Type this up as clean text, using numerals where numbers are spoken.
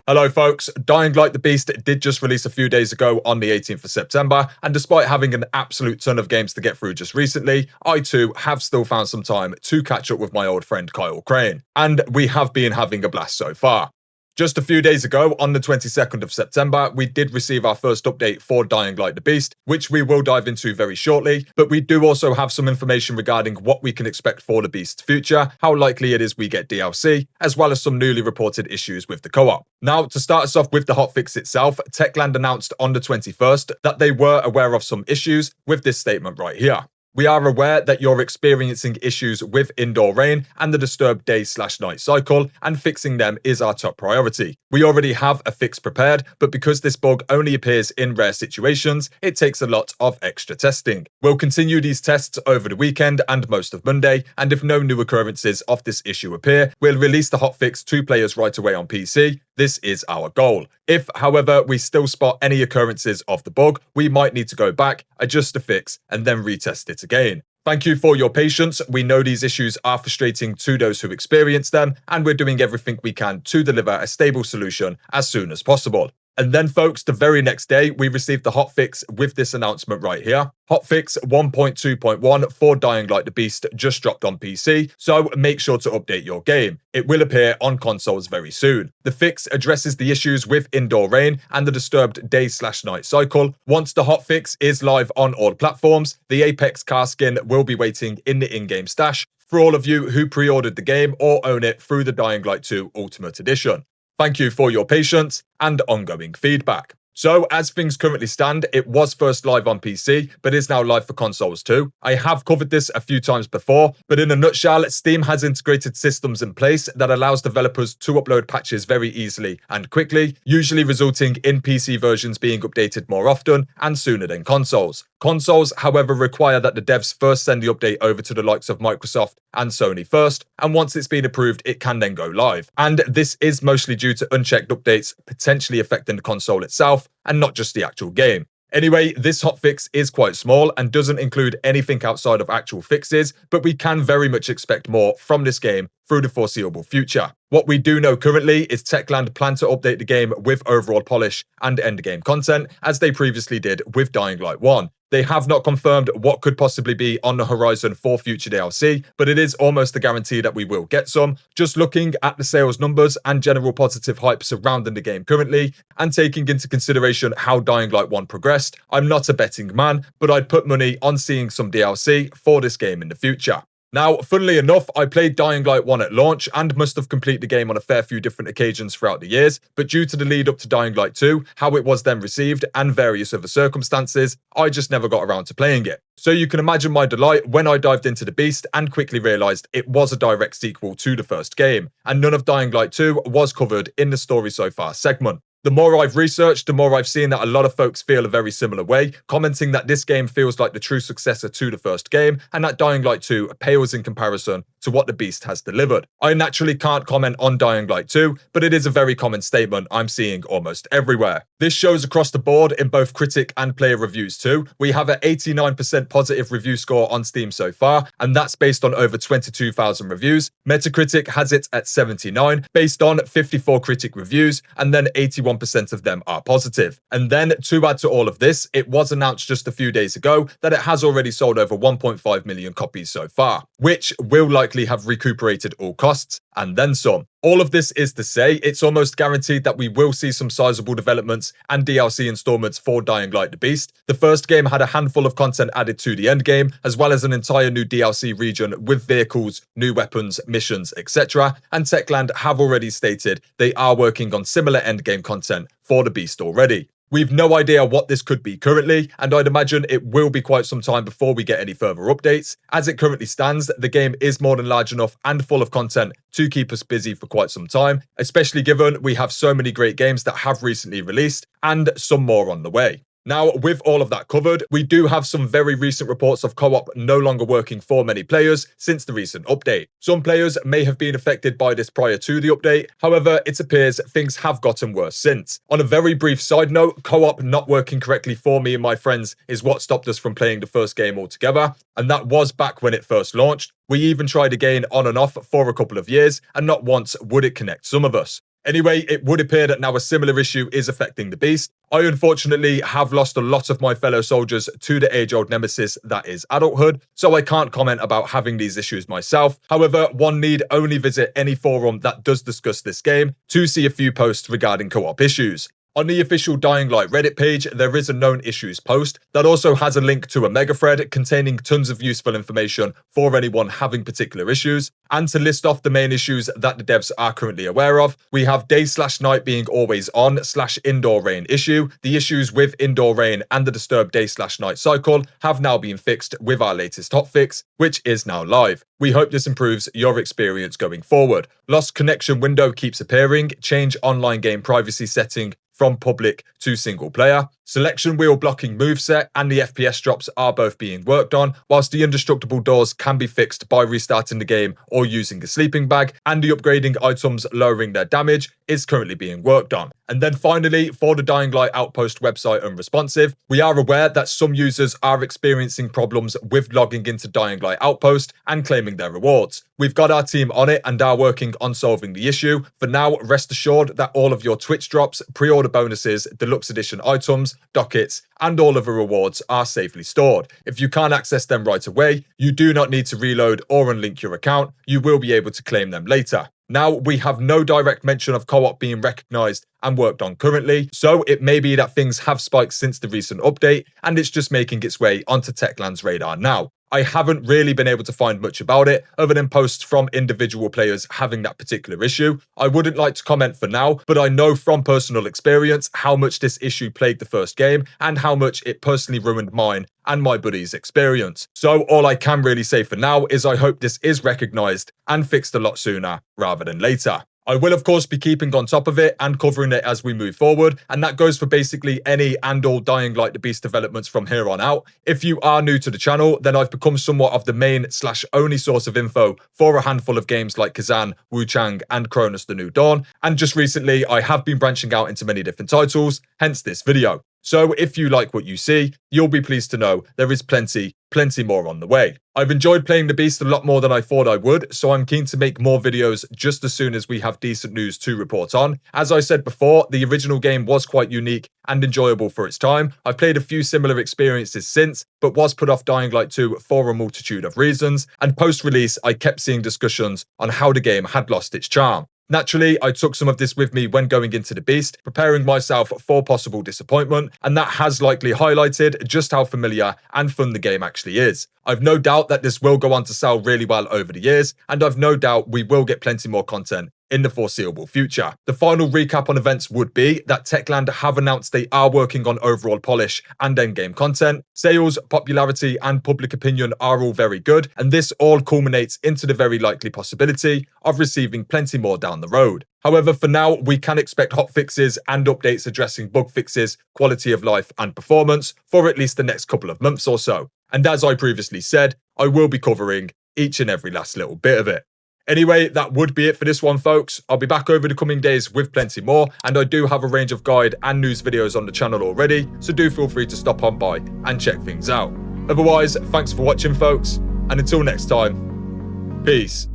Hello folks, Dying Light the Beast did just release a few days ago on the 18th of September, and despite having an absolute ton of games to get through just recently, I too have still found some time to catch up with my old friend Kyle Crane, and we have been having a blast so far. Just a few days ago, on the 22nd of September, we did receive our first update for Dying Light the Beast, which we will dive into very shortly, but we do also have some information regarding what we can expect for the Beast's future, how likely it is we get DLC, as well as some newly reported issues with the co-op. Now, to start us off with the hotfix itself, Techland announced on the 21st that they were aware of some issues with this statement right here. We are aware that you're experiencing issues with indoor rain and the disturbed day/night cycle, and fixing them is our top priority. We already have a fix prepared, but because this bug only appears in rare situations, it takes a lot of extra testing. We'll continue these tests over the weekend and most of Monday, and if no new occurrences of this issue appear, we'll release the hotfix to players right away on PC. This is our goal. If, however, we still spot any occurrences of the bug, we might need to go back, adjust the fix, and then retest it again. Thank you for your patience. We know these issues are frustrating to those who experience them, and we're doing everything we can to deliver a stable solution as soon as possible. And then, folks, the very next day, we received the hotfix with this announcement right here. Hotfix 1.2.1 for Dying Light the Beast just dropped on PC, so make sure to update your game. It will appear on consoles very soon. The fix addresses the issues with indoor rain and the disturbed day/night cycle. Once the hotfix is live on all platforms, the Apex car skin will be waiting in the in-game stash for all of you who pre-ordered the game or own it through the Dying Light 2 Ultimate Edition. Thank you for your patience and ongoing feedback. So, as things currently stand, it was first live on PC, but is now live for consoles too. I have covered this a few times before, but in a nutshell, Steam has integrated systems in place that allows developers to upload patches very easily and quickly, usually resulting in PC versions being updated more often and sooner than consoles. Consoles, however, require that the devs first send the update over to the likes of Microsoft and Sony first, and once it's been approved, it can then go live. And this is mostly due to unchecked updates potentially affecting the console itself, and not just the actual game. Anyway, this hotfix is quite small and doesn't include anything outside of actual fixes, but we can very much expect more from this game through the foreseeable future. What we do know currently is Techland plan to update the game with overall polish and endgame content, as they previously did with Dying Light 1. They have not confirmed what could possibly be on the horizon for future DLC, but it is almost a guarantee that we will get some. Just looking at the sales numbers and general positive hype surrounding the game currently, and taking into consideration how Dying Light 1 progressed, I'm not a betting man, but I'd put money on seeing some DLC for this game in the future. Now, funnily enough, I played Dying Light 1 at launch and must have completed the game on a fair few different occasions throughout the years, but due to the lead up to Dying Light 2, how it was then received, and various other circumstances, I just never got around to playing it. So you can imagine my delight when I dived into the Beast and quickly realised it was a direct sequel to the first game, and none of Dying Light 2 was covered in the Story So Far segment. The more I've researched, the more I've seen that a lot of folks feel a very similar way, commenting that this game feels like the true successor to the first game, and that Dying Light 2 pales in comparison to what the Beast has delivered. I naturally can't comment on Dying Light 2, but it is a very common statement I'm seeing almost everywhere. This shows across the board in both critic and player reviews too. We have an 89% positive review score on Steam so far, and that's based on over 22,000 reviews. Metacritic has it at 79, based on 54 critic reviews, and then 81% of them are positive. And then, to add to all of this, it was announced just a few days ago that it has already sold over 1.5 million copies so far, which will likely have recuperated all costs, and then some. All of this is to say, it's almost guaranteed that we will see some sizable developments and DLC installments for Dying Light the Beast. The first game had a handful of content added to the endgame, as well as an entire new DLC region with vehicles, new weapons, missions, etc. And Techland have already stated they are working on similar endgame content for the Beast already. We've no idea what this could be currently, and I'd imagine it will be quite some time before we get any further updates. As it currently stands, the game is more than large enough and full of content to keep us busy for quite some time, especially given we have so many great games that have recently released, and some more on the way. Now, with all of that covered, we do have some very recent reports of co-op no longer working for many players since the recent update. Some players may have been affected by this prior to the update, however, it appears things have gotten worse since. On a very brief side note, co-op not working correctly for me and my friends is what stopped us from playing the first game altogether, and that was back when it first launched. We even tried again on and off for a couple of years, and not once would it connect some of us. Anyway, it would appear that now a similar issue is affecting the Beast. I unfortunately have lost a lot of my fellow soldiers to the age-old nemesis that is adulthood, so I can't comment about having these issues myself. However, one need only visit any forum that does discuss this game to see a few posts regarding co-op issues. On the official Dying Light Reddit page, there is a known issues post that also has a link to a mega thread containing tons of useful information for anyone having particular issues. And to list off the main issues that the devs are currently aware of, we have day/night being always on/indoor rain issue. The issues with indoor rain and the disturbed day/night cycle have now been fixed with our latest hotfix, which is now live. We hope this improves your experience going forward. Lost connection window keeps appearing. Change online game privacy setting from public to single player. Selection wheel blocking moveset and the FPS drops are both being worked on, whilst the indestructible doors can be fixed by restarting the game or using a sleeping bag, and the upgrading items lowering their damage is currently being worked on. And then finally, for the Dying Light Outpost website unresponsive, we are aware that some users are experiencing problems with logging into Dying Light Outpost and claiming their rewards. We've got our team on it and are working on solving the issue. For now, rest assured that all of your Twitch drops, pre-order bonuses, deluxe edition items, dockets, and all of the rewards are safely stored. If you can't access them right away, you do not need to reload or unlink your account. You will be able to claim them later. Now, we have no direct mention of co-op being recognised and worked on currently, so it may be that things have spiked since the recent update, and it's just making its way onto Techland's radar now. I haven't really been able to find much about it, other than posts from individual players having that particular issue. I wouldn't like to comment for now, but I know from personal experience how much this issue plagued the first game, and how much it personally ruined mine and my buddy's experience. So all I can really say for now is I hope this is recognised and fixed a lot sooner rather than later. I will of course be keeping on top of it and covering it as we move forward, and that goes for basically any and all Dying Light the Beast developments from here on out. If you are new to the channel, then I've become somewhat of the main/only source of info for a handful of games like Kazan, Wu Chang, and Cronus The New Dawn, and just recently I have been branching out into many different titles, hence this video. So if you like what you see, you'll be pleased to know there is plenty more on the way. I've enjoyed playing the Beast a lot more than I thought I would, so I'm keen to make more videos just as soon as we have decent news to report on. As I said before, the original game was quite unique and enjoyable for its time. I've played a few similar experiences since, but was put off Dying Light 2 for a multitude of reasons, and post-release I kept seeing discussions on how the game had lost its charm. Naturally, I took some of this with me when going into the Beast, preparing myself for possible disappointment, and that has likely highlighted just how familiar and fun the game actually is. I've no doubt that this will go on to sell really well over the years, and I've no doubt we will get plenty more content in the foreseeable future. The final recap on events would be that Techland have announced they are working on overall polish and endgame content. Sales, popularity, and public opinion are all very good, and this all culminates into the very likely possibility of receiving plenty more down the road. However, for now, we can expect hotfixes and updates addressing bug fixes, quality of life, and performance for at least the next couple of months or so. And as I previously said, I will be covering each and every last little bit of it. Anyway, that would be it for this one, folks. I'll be back over the coming days with plenty more, and I do have a range of guide and news videos on the channel already, so do feel free to stop on by and check things out. Otherwise, thanks for watching, folks, and until next time, peace.